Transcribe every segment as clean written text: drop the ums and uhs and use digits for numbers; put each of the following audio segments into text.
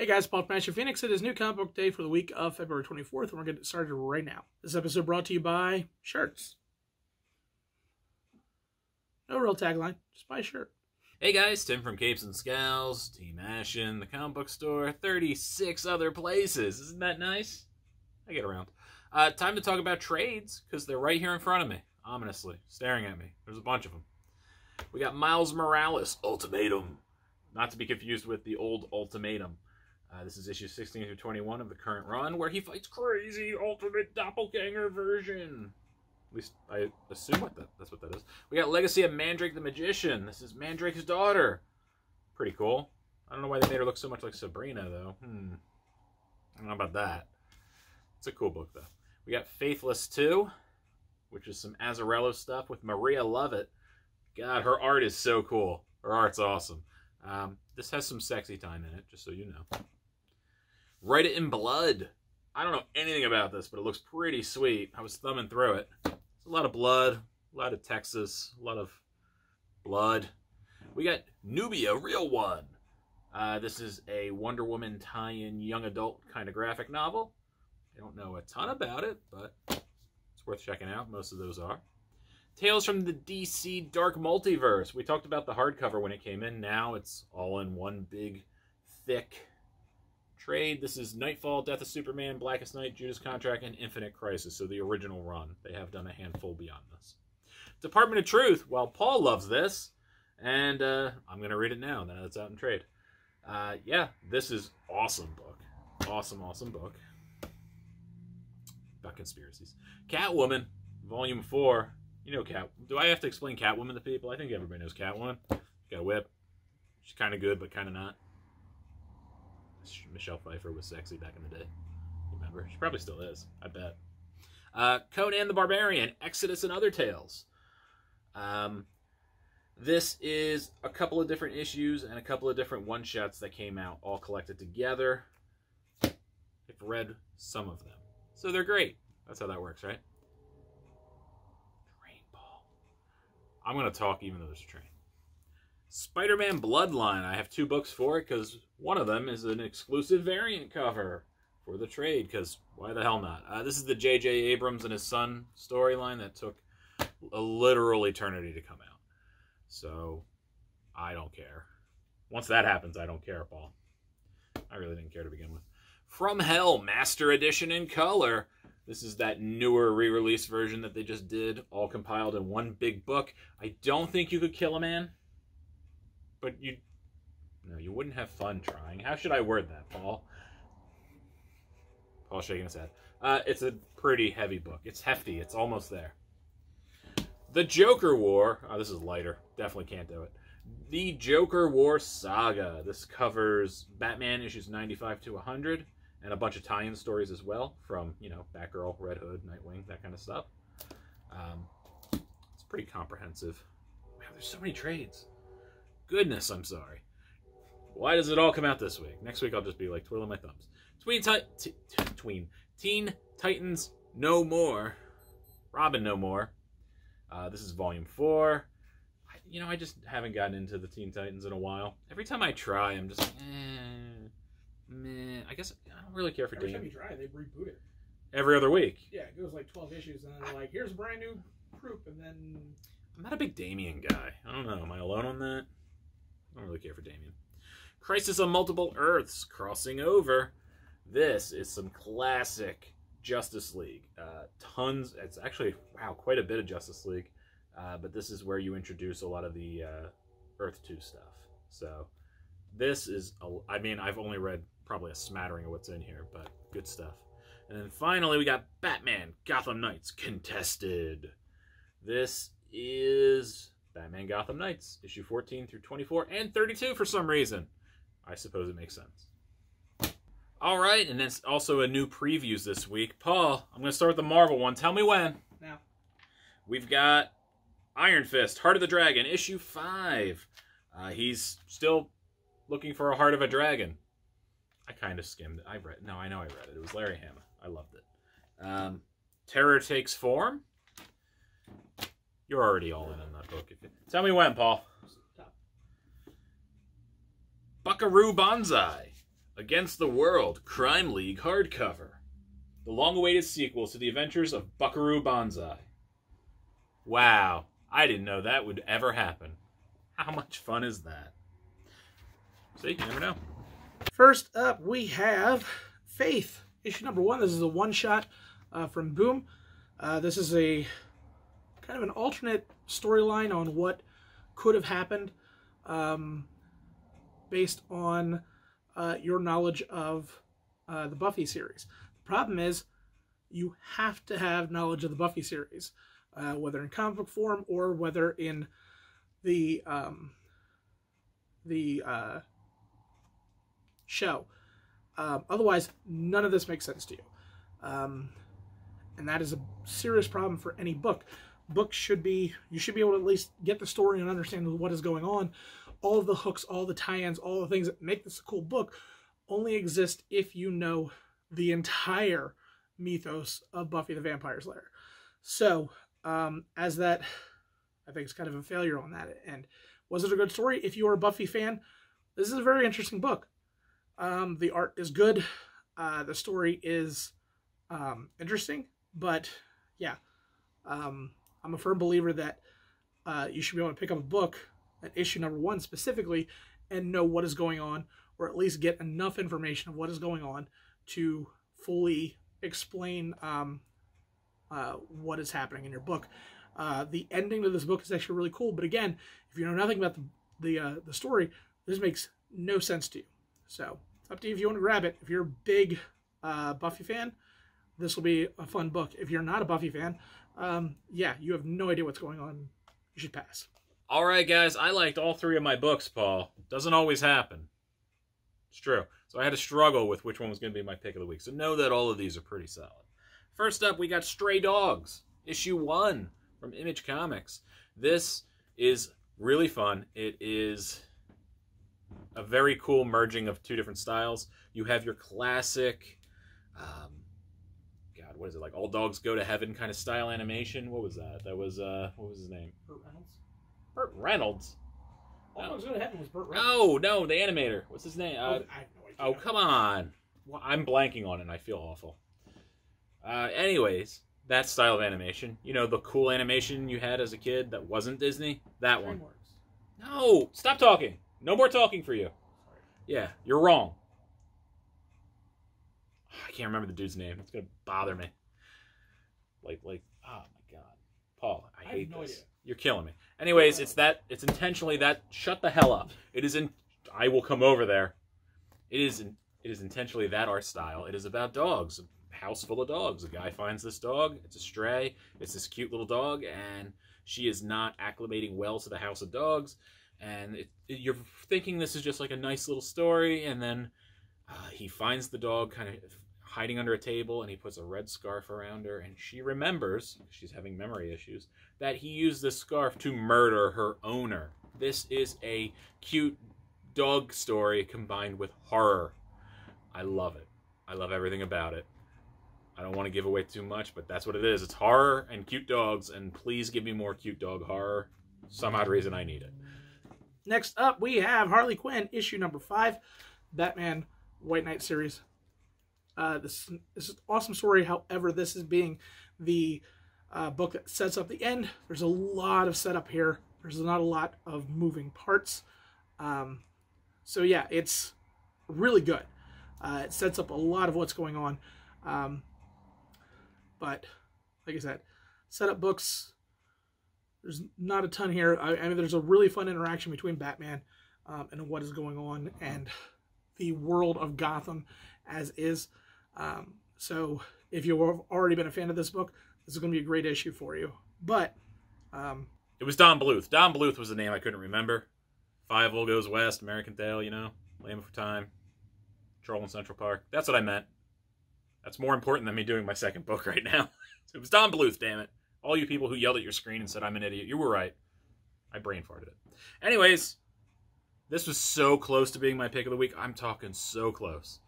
Hey guys, Paul from Ashen Phoenix. It is New Comic Book Day for the week of February 24th, and we're getting started right now. This episode brought to you by shirts. No real tagline, just buy a shirt. Hey guys, Tim from Capes and Scowls, Team Ashen, the comic book store, 36 other places. Isn't that nice? I get around. Time to talk about trades, because they're right here in front of me, ominously, staring at me. There's a bunch of them. We got Miles Morales, Ultimatum. Not to be confused with the old Ultimatum. This is issue 16 through 21 of the current run, where he fights crazy ultimate doppelganger version. At least I assume that's what that is. We got Legacy of Mandrake the Magician. This is Mandrake's daughter. Pretty cool. I don't know why they made her look so much like Sabrina, though. I don't know about that. It's a cool book, though. We got Faithless 2, which is some Azzarello stuff with Maria Lovett. God, her art is so cool. Her art's awesome. This has some sexy time in it, just so you know. Write It in Blood. I don't know anything about this, but it looks pretty sweet. I was thumbing through it. It's a lot of blood, a lot of Texas, a lot of blood. We got Nubia, Real One. This is a Wonder Woman tie-in young adult kind of graphic novel. I don't know a ton about it, but it's worth checking out. Most of those are. Tales from the DC Dark Multiverse. We talked about the hardcover when it came in. Now it's all in one big, thick trade. This is Nightfall, Death of Superman, Blackest Night, Judas Contract, and Infinite Crisis. So the original run. They have done a handful beyond this. Department of Truth. Well, Paul loves this, and I'm going to read it now that it's out in trade. Yeah, this is awesome book. Awesome, awesome book. About conspiracies. Catwoman, Volume 4. You know do I have to explain Catwoman to people? I think everybody knows Catwoman. Got a whip. She's kind of good, but kind of not. Michelle Pfeiffer was sexy back in the day. Remember? She probably still is. I bet. Conan the Barbarian, Exodus and Other Tales. This is a couple of different issues and a couple of different one-shots that came out, all collected together. I've read some of them. So they're great. That's how that works, right? I'm going to talk even though there's a train. Spider-Man Bloodline. I have 2 books for it because one of them is an exclusive variant cover for the trade because why the hell not? This is the J.J. Abrams and his son storyline that took a literal eternity to come out. So I don't care. Once that happens, I don't care, Paul. I really didn't care to begin with. From Hell, Master Edition in color. This is that newer re-release version that they just did, all compiled in one big book. I don't think you could kill a man, but you wouldn't have fun trying. How should I word that, Paul? Paul's shaking his head. It's a pretty heavy book. It's hefty. It's almost there. The Joker War. Oh, this is lighter. Definitely can't do it. The Joker War Saga. This covers Batman issues 95 to 100. And a bunch of tie-in stories as well from, Batgirl, Red Hood, Nightwing, that kind of stuff. It's pretty comprehensive. Wow, there's so many trades. Goodness, I'm sorry. Why does it all come out this week? Next week I'll just be like twirling my thumbs. Teen Titans No More. Robin No More. This is Volume 4. I just haven't gotten into the Teen Titans in a while. Every time I try, I'm just like, meh. I guess I don't really care for Damien. Every time you try, they reboot it. Every other week. Yeah, it goes like 12 issues, and then they're like, here's a brand new group, and then... I'm not a big Damien guy. I don't know. Am I alone on that? I don't really care for Damien. Crisis on Multiple Earths, Crossing Over. This is some classic Justice League. It's actually, wow, quite a bit of Justice League. But this is where you introduce a lot of the Earth 2 stuff. So... this is, I've only read probably a smattering of what's in here, but good stuff. And then finally, we got Batman Gotham Knights Contested. This is Batman Gotham Knights, issue 14 through 24 and 32 for some reason. I suppose it makes sense. All right, and then also a new previews this week. Paul, I'm going to start with the Marvel one. Tell me when. Now. We've got Iron Fist, Heart of the Dragon, issue 5. He's still... looking for a Heart of a Dragon. I kind of skimmed it. I know I read it. It was Larry Hama. I loved it. Terror Takes Form. You're already all in on that book. Tell me when, Paul. Buckaroo Banzai. Against the World Crime League hardcover. The long-awaited sequel to the adventures of Buckaroo Banzai. Wow, I didn't know that would ever happen. How much fun is that? See, you never know. First up, we have Faith, issue number 1. This is a one-shot from Boom. This is a kind of an alternate storyline on what could have happened based on your knowledge of the Buffy series. The problem is you have to have knowledge of the Buffy series, whether in comic book form or whether in the show. Otherwise, none of this makes sense to you. And that is a serious problem for any book. Books should be, you should be able to at least get the story and understand what is going on. All of the hooks, all the tie-ins, all the things that make this a cool book only exist if you know the entire mythos of Buffy the Vampire Slayer. So, as that, I think it's kind of a failure on that. And was it a good story? If you are a Buffy fan, this is a very interesting book. The art is good. The story is interesting. But, yeah, I'm a firm believer that you should be able to pick up a book, at issue number 1 specifically, and know what is going on, or at least get enough information of what is going on to fully explain what is happening in your book. The ending to this book is actually really cool, but again, if you know nothing about the story, this makes no sense to you. So it's up to you if you want to grab it. If you're a big Buffy fan, this will be a fun book. If you're not a Buffy fan, yeah, you have no idea what's going on. You should pass. All right, guys, I liked all 3 of my books, Paul. Doesn't always happen. It's true. So I had to struggle with which one was going to be my pick of the week. So know that all of these are pretty solid. First up, we got Stray Dogs, issue 1 from Image Comics. This is really fun. It is a very cool merging of 2 different styles. You have your classic, God, what is it, like All Dogs Go to Heaven kind of style animation? What was that? That was, what was his name? Burt Reynolds. Burt Reynolds? All Dogs Go to Heaven was Burt Reynolds. No, the animator. What's his name? I have no idea. Oh, come on. Well, I'm blanking on it and I feel awful. Anyways, that style of animation. You know, the cool animation you had as a kid that wasn't Disney? That one. No, stop talking. No more talking for you. Sorry. Yeah, you're wrong. I can't remember the dude's name. It's going to bother me. Like, oh my God. Paul, I hate no this. idea. You're killing me. Anyways, it's intentionally that, shut the hell up. I will come over there. It is intentionally that art style. It is about dogs. A house full of dogs. A guy finds this dog. It's a stray. It's this cute little dog, and she is not acclimating well to the house of dogs. And you're thinking this is just like a nice little story, and then he finds the dog kind of hiding under a table, and he puts a red scarf around her, and she remembers, she's having memory issues, that he used this scarf to murder her owner. This is a cute dog story combined with horror. I love it. I love everything about it. I don't want to give away too much, but that's what it is. It's horror and cute dogs, and please give me more cute dog horror. Some odd reason I need it. Next up, we have Harley Quinn, issue number 5, Batman White Knight series. This is an awesome story. However, this is being the book that sets up the end. There's a lot of setup here. There's not a lot of moving parts. So yeah, it's really good. It sets up a lot of what's going on. But like I said, setup books, there's not a ton here. I mean, there's a really fun interaction between Batman and what is going on and the world of Gotham as is. So if you've already been a fan of this book, this is going to be a great issue for you. But it was Don Bluth. Don Bluth was the name I couldn't remember. Five Will Goes West, American Tail, you know, Lamb for Time, Troll in Central Park. That's what I meant. That's more important than me doing my second book right now. It was Don Bluth, damn it. All you people who yelled at your screen and said I'm an idiot, you were right. I brain farted it. Anyways, this was so close to being my pick of the week. I'm talking so close.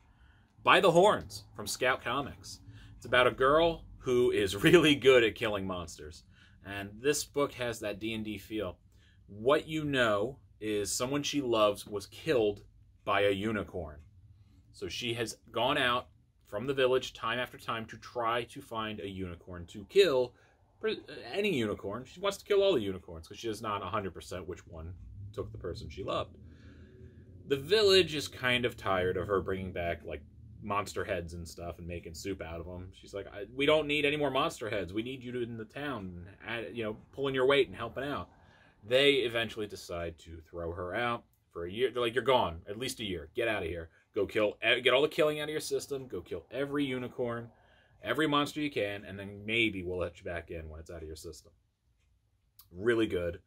By the Horns from Scout Comics. It's about a girl who is really good at killing monsters. And this book has that D&D feel. What you know is someone she loves was killed by a unicorn. So she has gone out from the village time after time to try to find a unicorn to kill. Any unicorn. She wants to kill all the unicorns because she is not 100% which one took the person she loved. The village is kind of tired of her bringing back, like, monster heads and stuff and making soup out of them. She's like, we don't need any more monster heads. We need you in the town, pulling your weight and helping out. They eventually decide to throw her out for a year. They're like, you're gone. At least a year. Get out of here. Go get all the killing out of your system. Go kill every unicorn, every monster you can, and then maybe we'll let you back in when it's out of your system. Really good.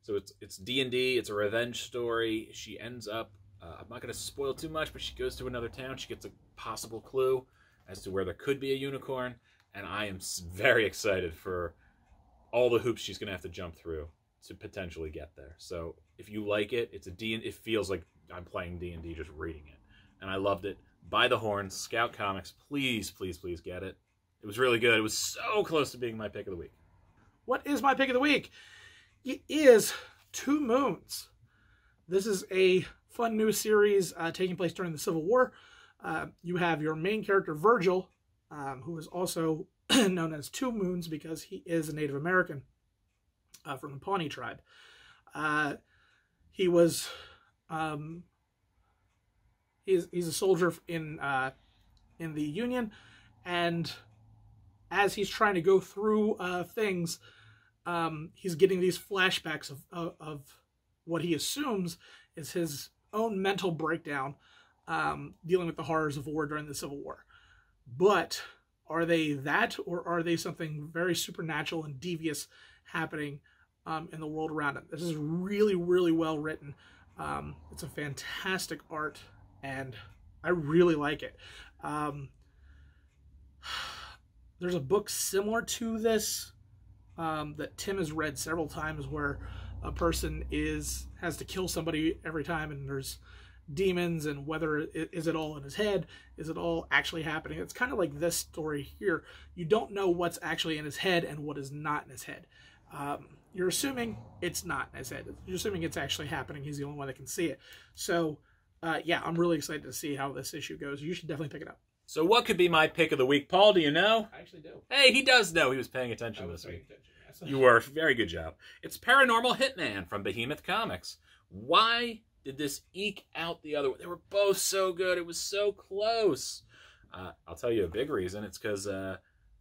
So it's D&D. It's a revenge story. She ends up, I'm not going to spoil too much, but she goes to another town. She gets a possible clue as to where there could be a unicorn, and I am very excited for all the hoops she's going to have to jump through to potentially get there. So if you like it, it feels like I'm playing D&D just reading it. And I loved it. By the horns, Scout Comics, please, please, please get it. It was really good. It was so close to being my pick of the week. What is my pick of the week? It is Two Moons. This is a fun new series taking place during the Civil War. You have your main character, Virgil, who is also known as Two Moons because he is a Native American from the Pawnee tribe. He was... He's a soldier in the Union, and as he's trying to go through things, he's getting these flashbacks of what he assumes is his own mental breakdown, dealing with the horrors of war during the Civil War. But are they that, or are they something very supernatural and devious happening in the world around him? This is really, really well written. It's a fantastic art, and I really like it. There's a book similar to this that Tim has read several times, where a person has to kill somebody every time, and there's demons, and whether is it all in his head, is it all actually happening? It's kind of like this story here. You don't know what's actually in his head and what is not in his head. You're assuming it's not in his head. You're assuming it's actually happening. He's the only one that can see it. So yeah, I'm really excited to see how this issue goes. You should definitely pick it up. So what could be my pick of the week? Paul, do you know? I actually do. Hey, he does know. He was paying attention this week. You were. Very good job. It's Paranormal Hitman from Behemoth Comics. Why did this eke out the other way? They were both so good. It was so close. I'll tell you a big reason. It's because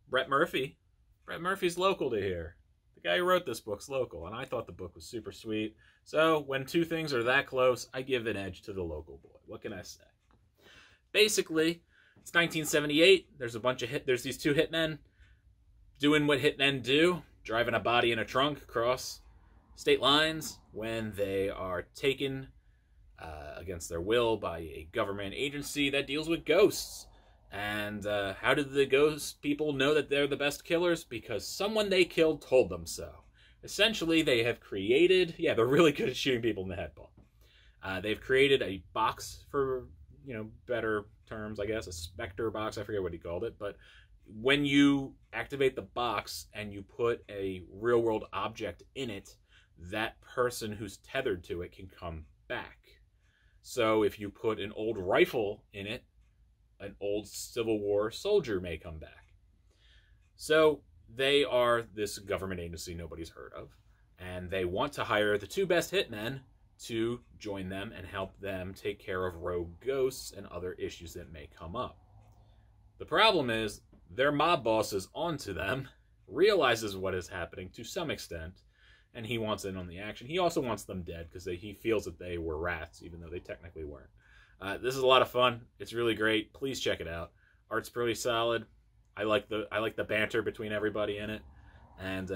Brett Murphy's local to here. The guy who wrote this book's local, and I thought the book was super sweet. So when two things are that close, I give an edge to the local boy. What can I say? Basically, it's 1978. There's these two hitmen doing what hitmen do, driving a body in a trunk across state lines when they are taken against their will by a government agency that deals with ghosts. And how did the ghost people know that they're the best killers? Because someone they killed told them so. Essentially, they have created... Yeah, they're really good at shooting people in the head, Paul. They've created a box, for better terms, I guess. A specter box. I forget what he called it. But when you activate the box and you put a real-world object in it, that person who's tethered to it can come back. So if you put an old rifle in it, an old Civil War soldier may come back. So they are this government agency nobody's heard of, and they want to hire the two best hitmen to join them and help them take care of rogue ghosts and other issues that may come up. The problem is their mob boss is onto them, realizes what is happening to some extent, and he wants in on the action. He also wants them dead because he feels that they were rats, even though they technically weren't. This is a lot of fun. It's really great. Please check it out. Art's pretty solid. I like the banter between everybody in it, and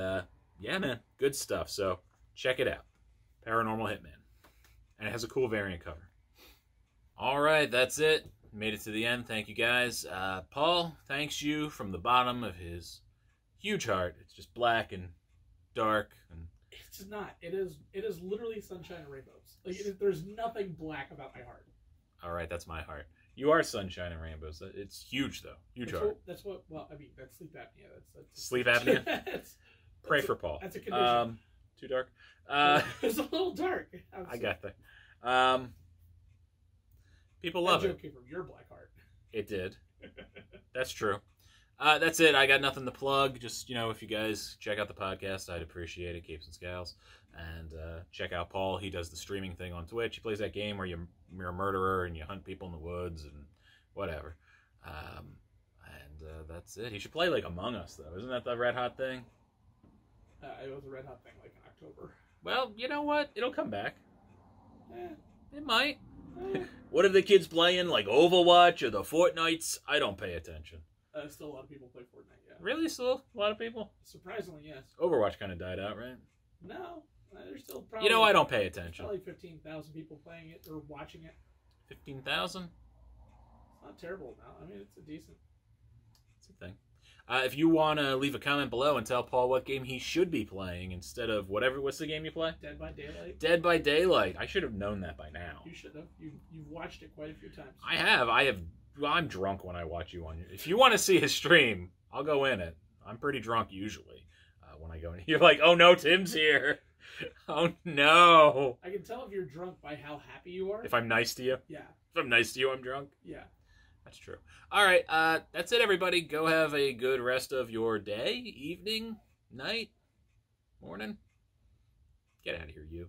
yeah, man, good stuff. So check it out. Paranormal Hitman, and it has a cool variant cover. All right, that's it. Made it to the end. Thank you guys. Paul thanks you from the bottom of his huge heart. It's just black and dark, and it's not. It is literally sunshine and rainbows. Like there's nothing black about my heart. All right, that's my heart. You are sunshine and rainbows. It's huge, though. Huge heart. Well, I mean, that's sleep apnea. That's sleep apnea? Pray for Paul. That's a condition. Too dark? It's a little dark. I got that. People love it. Joke came from your black heart. It did. That's true. That's it. I got nothing to plug. Just, if you guys check out the podcast, I'd appreciate it. Capes and Scowls. And check out Paul. He does the streaming thing on Twitch. He plays that game where you're a murderer and you hunt people in the woods and whatever. That's it. He should play like Among Us, though. Isn't that the red hot thing? It was a red hot thing like in October. Well, you know what? It'll come back. It might. Eh. What are the kids playing? Like Overwatch or the Fortnites? I don't pay attention. Still a lot of people play Fortnite, yeah. Really? Still a lot of people? Surprisingly, yes. Overwatch kind of died out, right? No. There's still probably... I don't pay attention. Probably 15,000 people playing it or watching it. 15,000? It's not terrible now. I mean, it's a decent... It's a thing. If you want to leave a comment below and tell Paul what game he should be playing instead of what's the game you play? Dead by Daylight. Dead by Daylight. I should have known that by now. You should have. You've watched it quite a few times. I have. Well, I'm drunk when I watch you on your... If you want to see his stream, I'll go in it. I'm pretty drunk usually when I go in. You're like, oh no, Tim's here. Oh no. I can tell if you're drunk by how happy you are. If I'm nice to you? Yeah. If I'm nice to you, I'm drunk? Yeah. That's true. All right, that's it, everybody. Go have a good rest of your day, evening, night, morning. Get out of here, you.